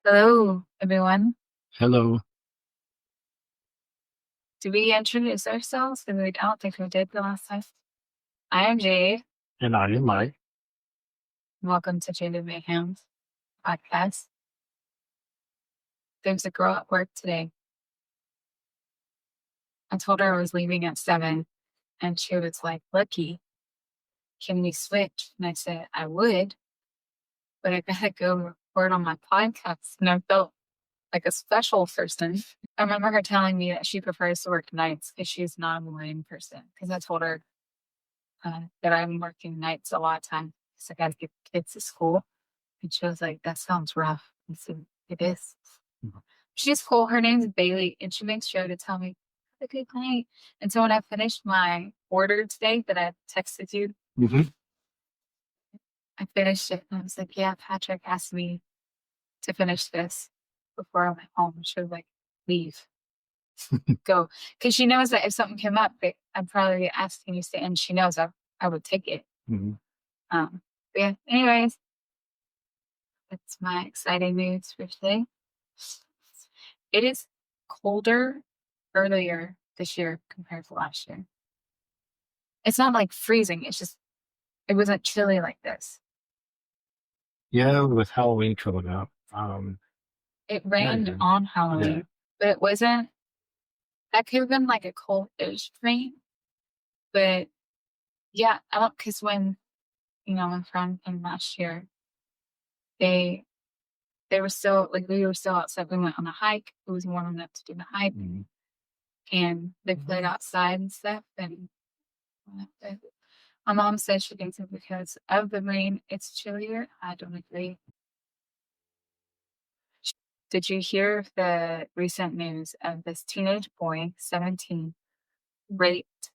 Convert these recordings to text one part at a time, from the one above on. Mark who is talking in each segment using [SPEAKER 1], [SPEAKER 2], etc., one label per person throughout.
[SPEAKER 1] Hello, everyone.
[SPEAKER 2] Hello,
[SPEAKER 1] Did we introduce ourselves? Because I don't think we did the last time. I am Jade.
[SPEAKER 2] and I am Mike.
[SPEAKER 1] Welcome to Jade and Mayhem's podcast. There's a girl at work today. I told her I was leaving at 7, and she was like, "Lucky, can we switch?" And I said, "I would, but I gotta go record on my podcast." And I felt like a special person. I remember her telling me that she prefers to work nights because she's not a morning person. Because I told her that I'm working nights a lot of times because I got to get kids to school. And she was like, "That sounds rough." I said, "It is."
[SPEAKER 2] Mhm.
[SPEAKER 1] She's cool. Her name's Bailey, and she makes sure to tell me, "Have a good night." And so when I finished my order today that I texted you,
[SPEAKER 2] Mhm.
[SPEAKER 1] I finished it and I was like, "Yeah, Patrick asked me to finish this before I went home." She was like, "Leave, go," because she knows that if something came up, I'd probably ask, "Can you stay?" And she knows I would take it.
[SPEAKER 2] Mhm.
[SPEAKER 1] But yeah. Anyways, that's my exciting news for today. It is colder earlier this year compared to last year. It's not like freezing. It's just it wasn't chilly like this.
[SPEAKER 2] Yeah, with Halloween coming up.
[SPEAKER 1] It
[SPEAKER 2] Yeah,
[SPEAKER 1] rained on
[SPEAKER 2] yeah.
[SPEAKER 1] Halloween, but it wasn't. That could have been like a cold-ish rain. But yeah, I don't because when my friend came last year, they they were still like we were still outside. We went on a hike. It was warm enough to do the hike,
[SPEAKER 2] Mhm.
[SPEAKER 1] and they played outside and stuff. And my mom says she thinks it's because of the rain, it's chillier. I don't agree. Did you hear the recent news of this teenage boy, 17, raped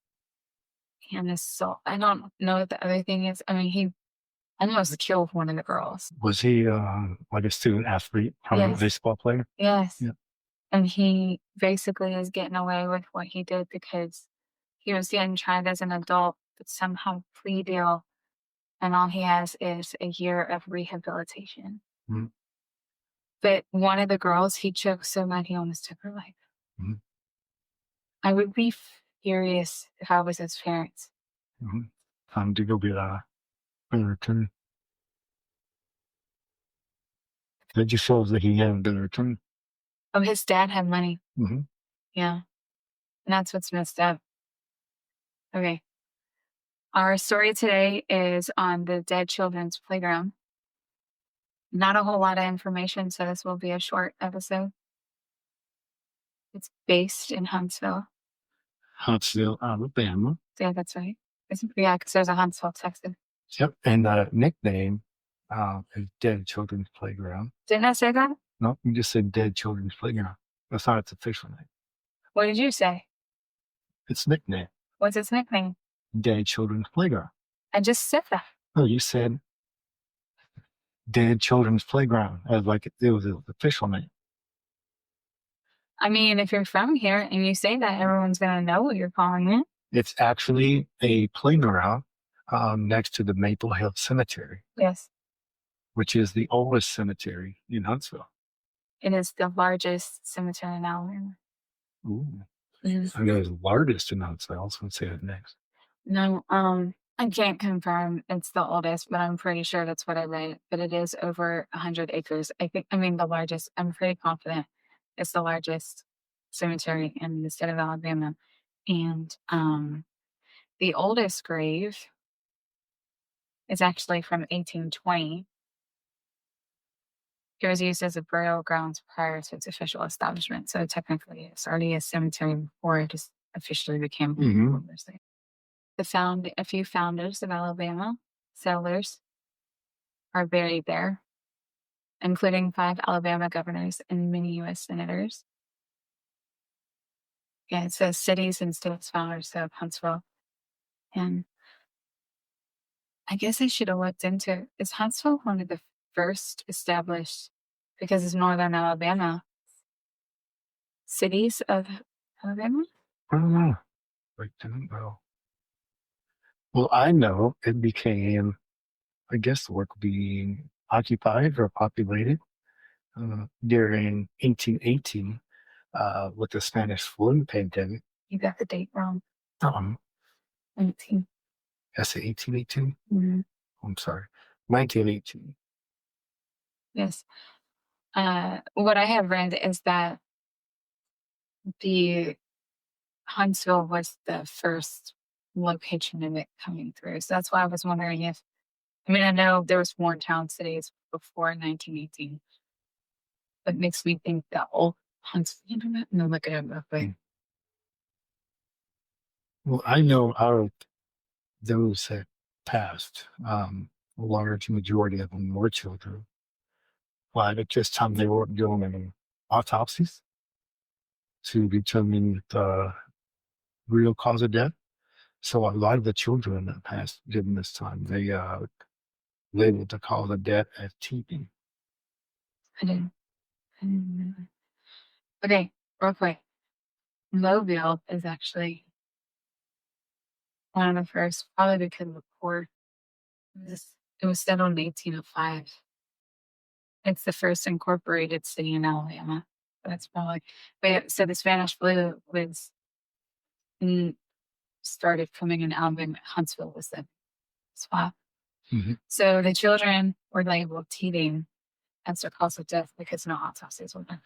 [SPEAKER 1] and assault? I don't know what the other thing is. I mean, he almost killed one of the girls.
[SPEAKER 2] Was he like a student athlete, a
[SPEAKER 1] Yes,
[SPEAKER 2] baseball player?
[SPEAKER 1] yes.
[SPEAKER 2] Yeah.
[SPEAKER 1] And he basically is getting away with what he did because he was getting tried as an adult, but somehow plea deal, and all he has is a year of rehabilitation.
[SPEAKER 2] Mhm.
[SPEAKER 1] But one of the girls, he choked so bad he almost took her life.
[SPEAKER 2] Mhm.
[SPEAKER 1] I would be furious if I was his parents.
[SPEAKER 2] Mhm. Time to go get a return. Did you feel that he hadn't been returned?
[SPEAKER 1] Oh, his dad had money.
[SPEAKER 2] Mm-hmm.
[SPEAKER 1] Yeah. And that's what's messed up. Okay. Our story today is on the Dead Children's Playground. Not a whole lot of information, so this will be a short episode. It's based in Huntsville.
[SPEAKER 2] Huntsville, Alabama.
[SPEAKER 1] Yeah, that's right. Yeah, because there's a Huntsville, Texas.
[SPEAKER 2] Yep. And the nickname is Dead Children's Playground.
[SPEAKER 1] Didn't I say that?
[SPEAKER 2] No, you just said Dead Children's Playground. That's not its official name.
[SPEAKER 1] What did you say?
[SPEAKER 2] Its nickname,
[SPEAKER 1] What's its nickname?
[SPEAKER 2] Dead Children's Playground.
[SPEAKER 1] I just said that.
[SPEAKER 2] Oh, you said Dead Children's Playground as like it was its official name.
[SPEAKER 1] I mean, if you're from here and you say that, everyone's going to know what you're calling it.
[SPEAKER 2] It's actually a playground next to the Maple Hill Cemetery,
[SPEAKER 1] Yes,
[SPEAKER 2] which is the oldest cemetery in Huntsville.
[SPEAKER 1] it is the largest cemetery in Alabama.
[SPEAKER 2] Ooh.
[SPEAKER 1] Mhm.
[SPEAKER 2] I know it's the largest in Huntsville. I was going to say that next.
[SPEAKER 1] No, I can't confirm it's the oldest, but I'm pretty sure that's what I read. But it is over 100 acres. I mean, the largest. I'm pretty confident it's the largest cemetery in the state of Alabama. And the oldest grave is actually from 1820. It was used as a burial grounds prior to its official establishment. So technically, it's already a cemetery before it just officially became a
[SPEAKER 2] Mm-hmm.
[SPEAKER 1] university. A few founders of Alabama, settlers, are buried there, including 5 Alabama governors and many U.S. senators. Yeah, it says cities and states founders of Huntsville. And I guess I should have looked into, is Huntsville one of the first established, because it's northern Alabama, cities of Alabama?
[SPEAKER 2] I don't know. I didn't know. Well, I know it became, I guess the word being occupied or populated during 1818 with the Spanish flu pandemic.
[SPEAKER 1] You got the date wrong.
[SPEAKER 2] Um,
[SPEAKER 1] 19.
[SPEAKER 2] I say 1818.
[SPEAKER 1] Mm-hmm.
[SPEAKER 2] I'm sorry, 1918.
[SPEAKER 1] Yes. What I have read is that the Huntsville was the first location of it coming through. So that's why I was wondering if, I mean, I know there was more town cities before 1918, but makes me think that old Huntsville, no, look at it real quick.
[SPEAKER 2] Well, I know out of those that passed, a large majority of them were children. But at this time, they weren't doing any autopsies to determine the real cause of death. So a lot of the children that passed during this time, they labeled the cause of death as TB.
[SPEAKER 1] I didn't, I didn't know that. Okay, real quick. Mobile is actually one of the first, probably because of the port. It was settled in 1805. It's the first incorporated city in Alabama. That's probably, but yeah, so the Spanish flu was mm, started coming in Alabama. Huntsville was the spot.
[SPEAKER 2] Mm-hmm.
[SPEAKER 1] So the children were labeled teething as their cause of death because no autopsies were done.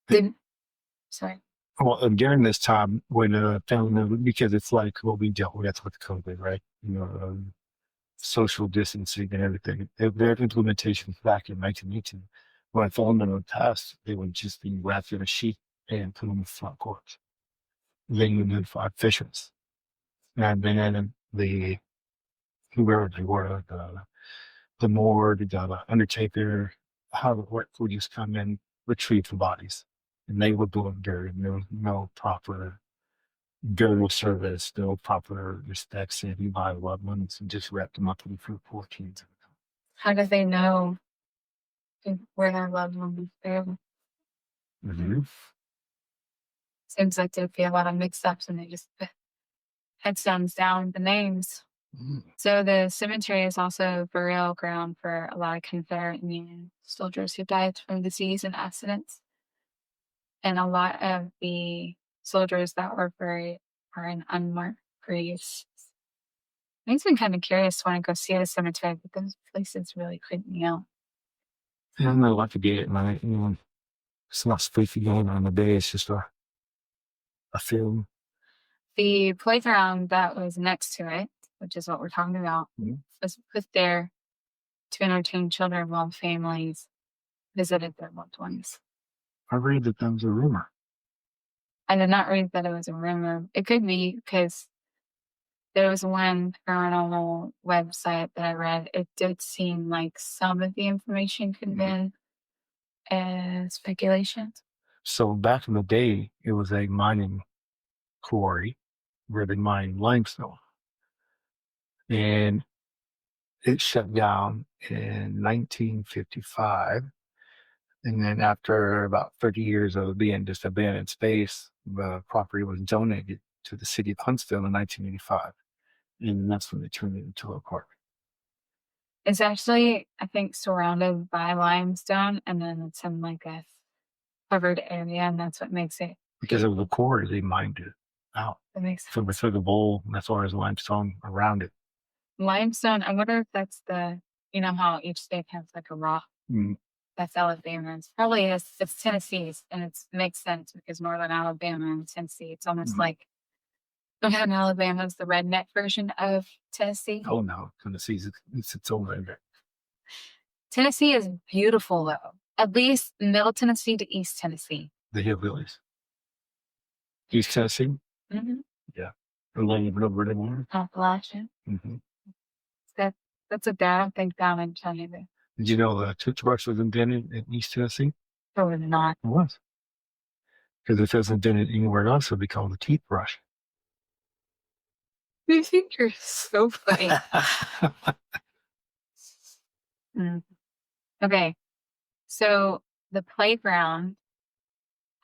[SPEAKER 1] Didn't, sorry.
[SPEAKER 2] Well, during this time, when family, because it's like what we dealt with with COVID, right? Social distancing and everything. Their implementations back in 1918, when I found them in the past, they would just be wrapped in a sheet and put on the front porch. They would notify officials. And then the whoever they were, the morgue, the undertaker, how the work would just come in, retrieve the bodies. And they would do it dirty. There was no proper burial service, no proper respect, saving by loved ones, and just wrapped them up in fruit porches.
[SPEAKER 1] How do they know where their loved one was buried?
[SPEAKER 2] Mm-hmm.
[SPEAKER 1] Seems like there'd be a lot of mix-ups and they just put headstones down the names.
[SPEAKER 2] Mm-hmm.
[SPEAKER 1] So the cemetery is also a burial ground for a lot of Confederate and Union soldiers who died from disease and accidents. And a lot of the soldiers that were buried are in unmarked graves. Makes me kind of curious to want to go see the cemetery, but those places really creep me out.
[SPEAKER 2] Yeah, I'm not like to get it, man. It's not spooky going on the day. It's just a film.
[SPEAKER 1] The playground that was next to it, which is what we're talking about, was put there to entertain children while families visited their loved ones.
[SPEAKER 2] I read that was a rumor.
[SPEAKER 1] I did not read that it was a rumor. It could be because there was one paranormal website that I read. It did seem like some of the information could have been speculation.
[SPEAKER 2] So back in the day, it was a mining quarry where they mined limestone. And it shut down in 1955. And then after about 30 years of being just abandoned space, the property was donated to the city of Huntsville in 1985. And that's when they turned it into a park.
[SPEAKER 1] It's actually, I think, surrounded by limestone, and then it's in like a covered area, and that's what makes it.
[SPEAKER 2] Because of the quarry, they mined it out.
[SPEAKER 1] That makes
[SPEAKER 2] So
[SPEAKER 1] sense.
[SPEAKER 2] through the bowl, and that's why there's limestone around it.
[SPEAKER 1] Limestone, I wonder if that's you know how each state has like a rock.
[SPEAKER 2] Mm.
[SPEAKER 1] That's Alabama. It's Tennessee's, and it makes sense because northern Alabama and Tennessee, it's almost like northern Alabama is the redneck version of Tennessee.
[SPEAKER 2] Oh no, Tennessee's it's its own area.
[SPEAKER 1] Tennessee is beautiful though. At least Middle Tennessee to East Tennessee.
[SPEAKER 2] The hillbillies. East Tennessee?
[SPEAKER 1] Mm-hmm.
[SPEAKER 2] Yeah. The land of River anymore.
[SPEAKER 1] Appalachian.
[SPEAKER 2] Mm-hmm.
[SPEAKER 1] That's a bad thing down in China.
[SPEAKER 2] Did you know the toothbrush was invented in East Tennessee?
[SPEAKER 1] Probably not.
[SPEAKER 2] It was. Because if it was invented anywhere else, it would be called a teeth brush.
[SPEAKER 1] You think you're so funny. Okay. So the playground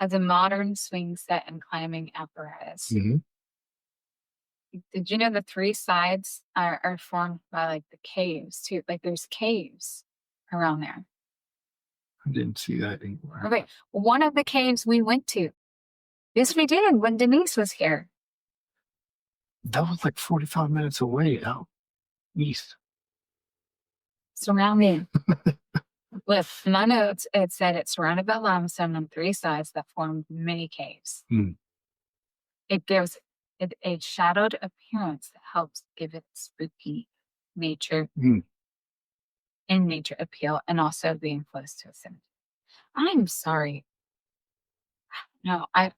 [SPEAKER 1] has a modern swing set and climbing apparatus.
[SPEAKER 2] Mm-hmm.
[SPEAKER 1] Did you know the three sides are formed by like the caves too? Like there's caves around there.
[SPEAKER 2] I didn't see that anywhere.
[SPEAKER 1] Okay, one of the caves we went to. Yes, we did when Denise was here.
[SPEAKER 2] That was like 45 minutes away out east.
[SPEAKER 1] Surrounding. With my notes, it said it's surrounded by limestone on three sides that form many caves. It gives it a shadowed appearance that helps give it spooky nature and nature appeal, and also being close to a cemetery. I'm sorry. No, I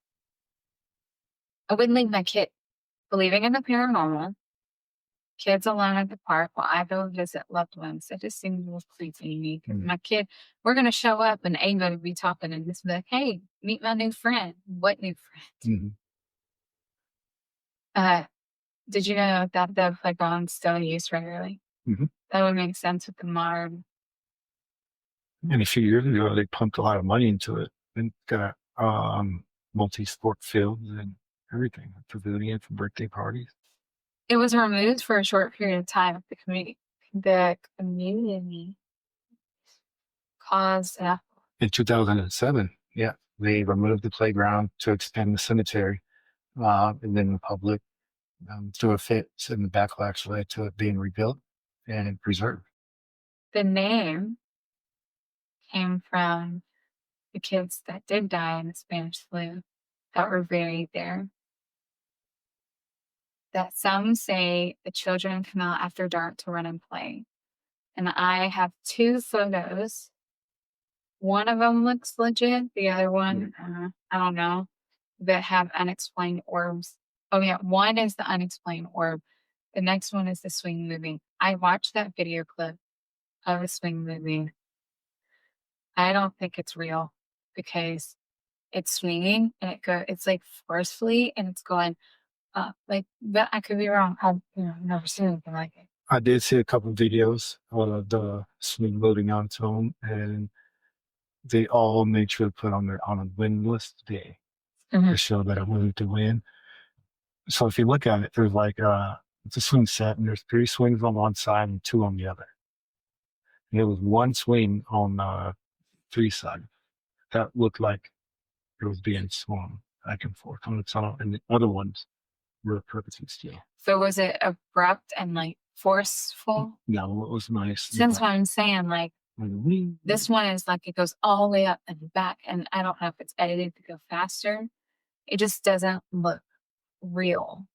[SPEAKER 1] wouldn't leave my kid believing in the paranormal, kids alone at the park while I go visit loved ones. It just seems a little creepy to me. My kid, we're going to show up and Ava would be talking and just be like, hey, meet my new friend. What new friend? Did you know that the playground's still used regularly? That would make sense with the modern.
[SPEAKER 2] And a few years ago, they pumped a lot of money into it and got multi-sport fields and everything, a pavilion for birthday parties.
[SPEAKER 1] It was removed for a short period of time. The community caused
[SPEAKER 2] in 2007. Yeah, they removed the playground to expand the cemetery, and then the public threw a fit, and the backlash led to it being rebuilt and preserved.
[SPEAKER 1] The name came from the kids that did die in the Spanish flu that were buried there. That some say the children come out after dark to run and play. And I have two photos. One of them looks legit. The other one, I don't know, that have unexplained orbs. Oh yeah, one is the unexplained orb. The next one is the swing moving. I watched that video clip of the swing moving. I don't think it's real because it's swinging and it's like forcefully and it's going up. Like, but I could be wrong. I've never seen anything like it.
[SPEAKER 2] I did see a couple of videos of the swing loading on its own, and they all made sure to put on a windless day to show that it wasn't the wind. So if you look at it, there's like it's a swing set, and there's 3 swings on one side and 2 on the other. And there was one swing on 3 sides that looked like it was being swung back and forth on its own, and the other ones were perfectly still.
[SPEAKER 1] So was it abrupt and like forceful?
[SPEAKER 2] No, it was nice.
[SPEAKER 1] That's what I'm saying. Like this one is like it goes all the way up and back, and I don't know if it's edited to go faster. It just doesn't look real.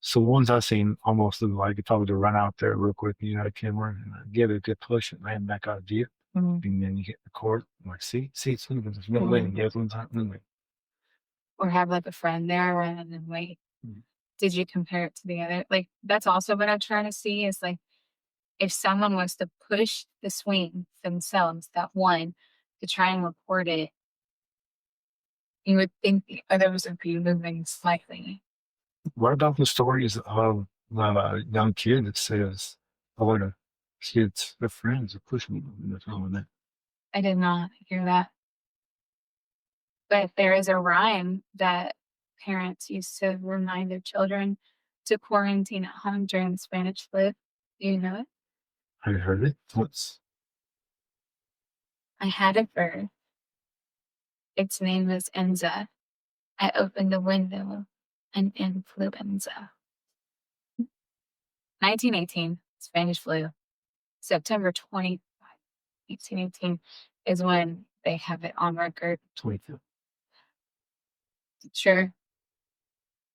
[SPEAKER 2] So ones I've seen almost look like it's probably to run out there real quick, you know, the camera and give it a good push and land back out of view. And then you hit the court. I'm like, see, it's moving. There's no way. The other one's not moving. Or
[SPEAKER 1] have like a friend there rather than wait. Did you compare it to the other? Like, that's also what I'm trying to see is like, if someone was to push the swing themselves, that one, to try and record it, you would think the others would be moving slightly.
[SPEAKER 2] What about the stories of the young kid that says, oh, the kids, their friends are pushing me in the phone with it?
[SPEAKER 1] I did not hear that. But there is a rhyme that parents used to remind their children to quarantine at home during the Spanish flu. Do you know it?
[SPEAKER 2] I heard it once.
[SPEAKER 1] I had a bird. Its name was Enza. I opened the window and influenza. 1918, Spanish flu. September 25, 1818 is when they have it on record.
[SPEAKER 2] 22.
[SPEAKER 1] Sure.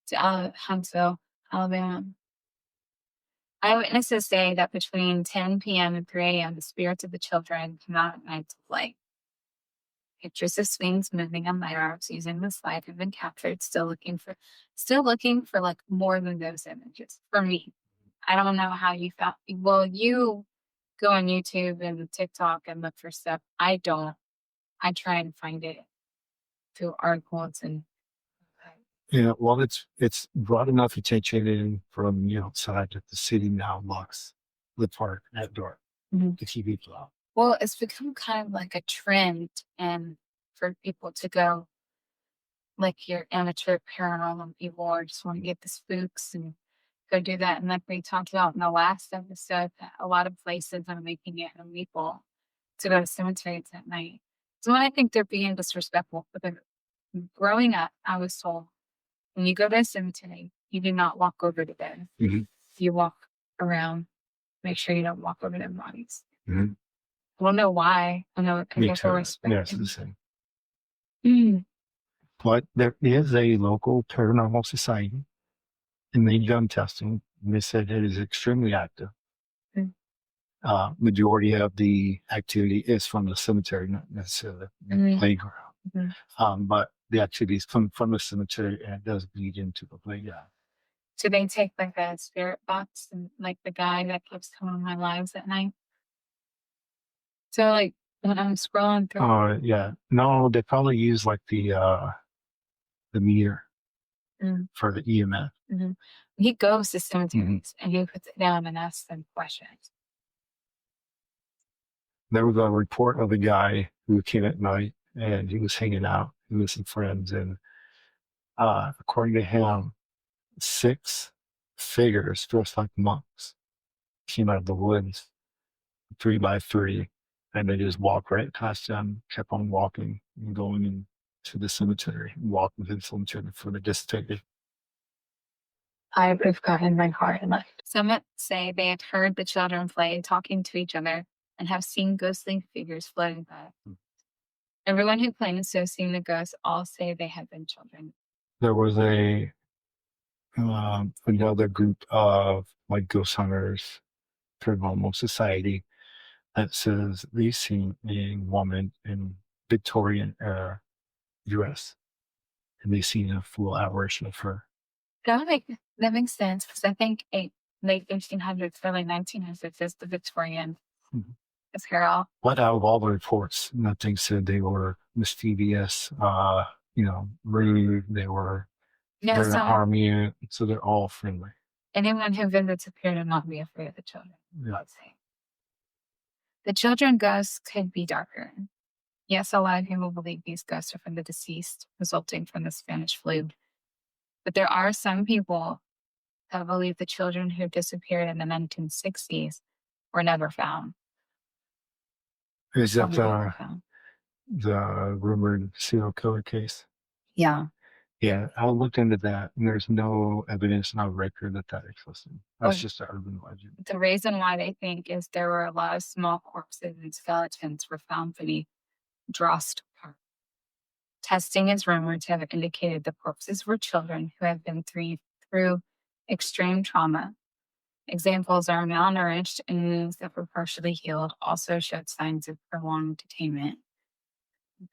[SPEAKER 1] To Huntsville, Alabama. Eyewitnesses say that between 10 p.m. and 3 a.m., the spirits of the children come out at night to play. Pictures of swings moving on light arms using the slide have been captured. Still looking for like more than those images for me. I don't know how you found. Well, you go on YouTube and TikTok and look for stuff. I don't. I try and find it through articles and.
[SPEAKER 2] Yeah, well, it's brought enough attention from the outside that the city now locks the park at dark. The TV flop.
[SPEAKER 1] Well, it's become kind of like a trend, and for people to go, like your amateur paranormal people, or just want to get the spooks and go do that. And like we talked about in the last episode, that a lot of places are making it illegal to go to cemeteries at night. So when I think they're being disrespectful, but growing up, I was told when you go to a cemetery, you do not walk over the dead.
[SPEAKER 2] Mhm.
[SPEAKER 1] You walk around. Make sure you don't walk over their bodies.
[SPEAKER 2] Mhm.
[SPEAKER 1] I don't know why. I know I
[SPEAKER 2] Me
[SPEAKER 1] guess for
[SPEAKER 2] too.
[SPEAKER 1] respect.
[SPEAKER 2] Yeah, it's the same.
[SPEAKER 1] Mm.
[SPEAKER 2] But there is a local paranormal society, and they've done testing, and they said it is extremely active.
[SPEAKER 1] Mm.
[SPEAKER 2] Majority of the activity is from the cemetery, not necessarily the
[SPEAKER 1] Mhm.
[SPEAKER 2] playground.
[SPEAKER 1] Mhm.
[SPEAKER 2] But the activities come from the cemetery and it does bleed into the playground.
[SPEAKER 1] Do they take like a spirit box and like the guy that keeps coming on my lives at night? So like when I'm scrolling through,
[SPEAKER 2] Yeah. No, they probably use like the meter
[SPEAKER 1] mm,
[SPEAKER 2] for the EMF.
[SPEAKER 1] mhm. He goes to
[SPEAKER 2] Mhm.
[SPEAKER 1] cemeteries and he puts it down and asks them questions.
[SPEAKER 2] There was a report of a guy who came at night and he was hanging out with some friends, and according to him, 6 figures dressed like monks came out of the woods, 3 by 3, and they just walked right past them, kept on walking and going into the cemetery, and walking to the cemetery before they dissipated.
[SPEAKER 1] I would have gotten my heart and left. Some say they had heard the children play, talking to each other, and have seen ghostly figures floating by. Everyone who claims to have seen the ghosts all say they have been children.
[SPEAKER 2] There was another group of like ghost hunters, paranormal society, that says they seen a woman in Victorian era dress, and they seen a full apparition of her.
[SPEAKER 1] That makes sense because I think late 1800s, early 1900s is the Victorian
[SPEAKER 2] Mhm.
[SPEAKER 1] era.
[SPEAKER 2] But out of all the reports, nothing said they were mischievous, rude. They were
[SPEAKER 1] Yeah,
[SPEAKER 2] going to
[SPEAKER 1] so
[SPEAKER 2] harm you. So they're all friendly.
[SPEAKER 1] anyone who visits appear to not be afraid of the children.
[SPEAKER 2] Yeah.
[SPEAKER 1] Let's say the children ghosts could be darker. Yes, a lot of people believe these ghosts are from the deceased, resulting from the Spanish flu. But there are some people that believe the children who disappeared in the 1960s were never found.
[SPEAKER 2] Is that
[SPEAKER 1] Some never found.
[SPEAKER 2] the rumored serial killer case?
[SPEAKER 1] Yeah.
[SPEAKER 2] Yeah, I looked into that, and there's no evidence, no record that existed. That's
[SPEAKER 1] Oh,
[SPEAKER 2] just an urban legend.
[SPEAKER 1] the reason why they think is there were a lot of small corpses and skeletons were found beneath Drost Park. Testing is rumored to have indicated the corpses were children who had been through extreme trauma. Examples are malnourished and wounds that were partially healed also showed signs of prolonged detainment.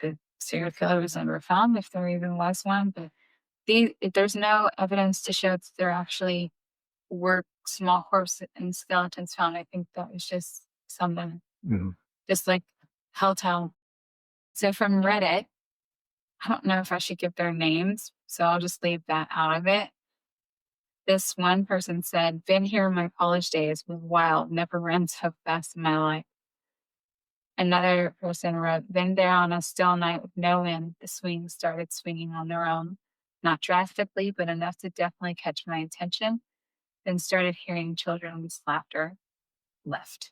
[SPEAKER 1] The serial killer was never found, if there even was one, but there's no evidence to show that there actually were small corpses and skeletons found. I think that was just something,
[SPEAKER 2] Mhm.
[SPEAKER 1] just like Helltown. So from Reddit, I don't know if I should give their names, so I'll just leave that out of it. This one person said, "Been here in my college days, was wild, never ran so fast in my life." Another person wrote, "Been there on a still night with no wind. The swings started swinging on their own. Not drastically, but enough to definitely catch my attention. Then started hearing children's laughter. Left."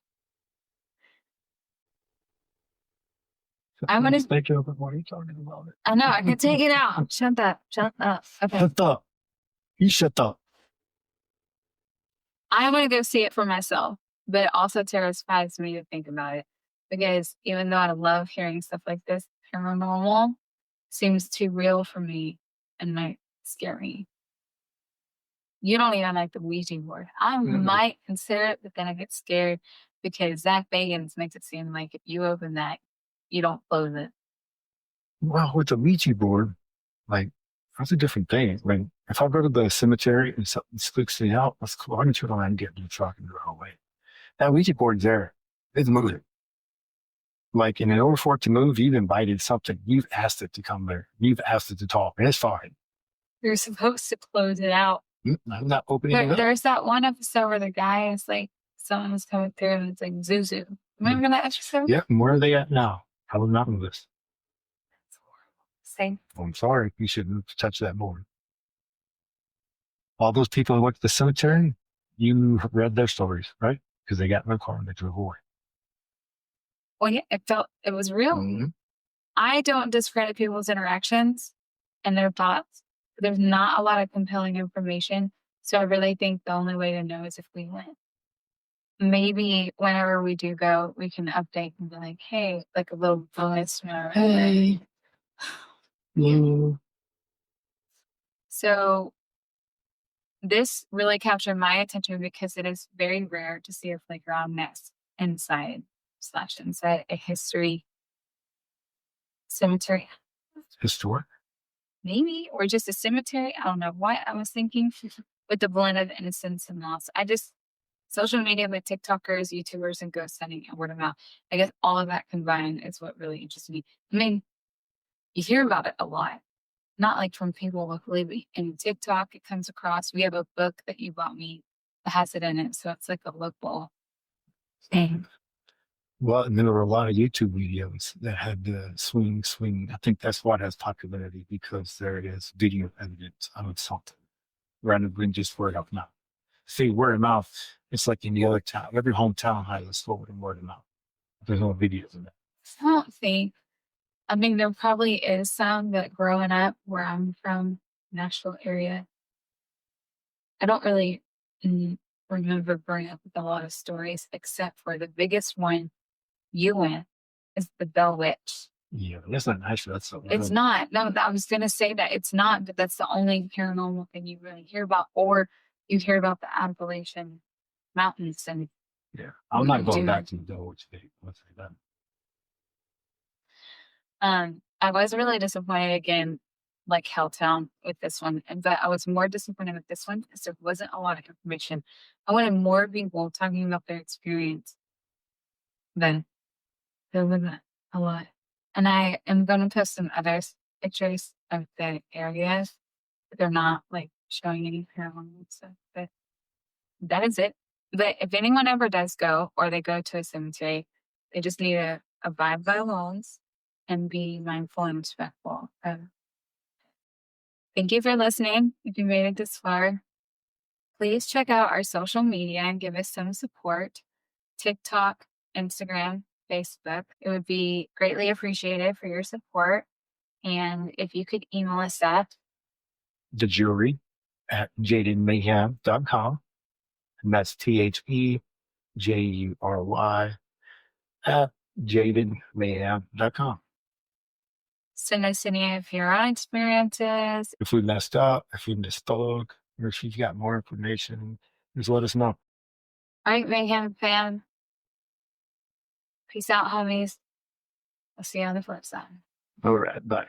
[SPEAKER 1] I'm gonna.
[SPEAKER 2] Thank you. What are you talking about?
[SPEAKER 1] I know I can take it out. Shut up. Shut up. Okay.
[SPEAKER 2] Shut up. You shut up.
[SPEAKER 1] I want to go see it for myself, but it also terrifies me to think about it because even though I love hearing stuff like this, paranormal seems too real for me and might scare me. You don't even like the Ouija board. I might consider it, but then I get scared because Zach Bagans makes it seem like if you open that, you don't close it.
[SPEAKER 2] Well, with the Ouija board, like, that's a different thing. Like, if I go to the cemetery and something spooks me out, let's go on to it and get in the truck and drive away. That Ouija board's there. It's moving. Like, and in order for it to move, you've invited something. You've asked it to come there. You've asked it to talk, and it's fine.
[SPEAKER 1] You're supposed to close it out.
[SPEAKER 2] I'm not opening it up.
[SPEAKER 1] There's that one episode where the guy is like, someone's coming through and it's like Zuzu. Remember that episode?
[SPEAKER 2] Yeah, and where are they at now? I would not know this.
[SPEAKER 1] Same.
[SPEAKER 2] I'm sorry. You shouldn't touch that board. All those people who went to the cemetery, you read their stories, right? Because they got in their car and they drove away.
[SPEAKER 1] Well, yeah, it was real.
[SPEAKER 2] Mhm.
[SPEAKER 1] I don't discredit people's interactions and their thoughts. There's not a lot of compelling information. So I really think the only way to know is if we went. Maybe whenever we do go, we can update and be like, hey, like a little bonus.
[SPEAKER 2] Hey. Yeah.
[SPEAKER 1] So this really captured my attention because it is very rare to see a playground nest inside a history cemetery.
[SPEAKER 2] Historic.
[SPEAKER 1] Maybe, or just a cemetery. I don't know what I was thinking with the blend of innocence and loss. Social media with TikTokers, YouTubers, and ghost hunting and word of mouth. I guess all of that combined is what really interests me. I mean, you hear about it a lot, not like from people locally, but in TikTok, it comes across. We have a book that you bought me that has it in it. So it's like a lookbook thing.
[SPEAKER 2] Well, and there were a lot of YouTube videos that had the swing. I think that's why it has popularity because there is video evidence of something rather than just word of mouth. See, word of mouth, it's like in the other town. Every hometown has a story in word of mouth. There's no videos of that.
[SPEAKER 1] I don't think, I mean, there probably is some, but growing up where I'm from, Nashville area, I don't really remember growing up with a lot of stories, except for the biggest one you went is the Bell Witch.
[SPEAKER 2] Yeah, that's not Nashville. That's so
[SPEAKER 1] It's not. No, I was gonna say that it's not, but that's the only paranormal thing you really hear about, or you hear about the Appalachian Mountains and
[SPEAKER 2] yeah. I'm not going
[SPEAKER 1] do.
[SPEAKER 2] back to the Witch Day. Let's say that.
[SPEAKER 1] I was really disappointed again, like Helltown with this one, but I was more disappointed with this one because there wasn't a lot of information. I wanted more people talking about their experience than there wasn't a lot. And I am gonna post some other pictures of the areas, but they're not like showing any paranormal stuff. But that is it. But if anyone ever does go or they go to a cemetery, they just need to abide by laws and be mindful and respectful. Thank you for listening. If you made it this far, please check out our social media and give us some support. TikTok, Instagram, Facebook. It would be greatly appreciated for your support. And if you could email us at
[SPEAKER 2] The jury at jadenmayhem.com. And that's TheJury at jadenmayhem.com.
[SPEAKER 1] send us any of your own experiences.
[SPEAKER 2] If we messed up, if we misspoke, or if you've got more information, just let us know.
[SPEAKER 1] All right, Mayhem fam. Peace out, homies. I'll see you on the flip side.
[SPEAKER 2] All right, bye.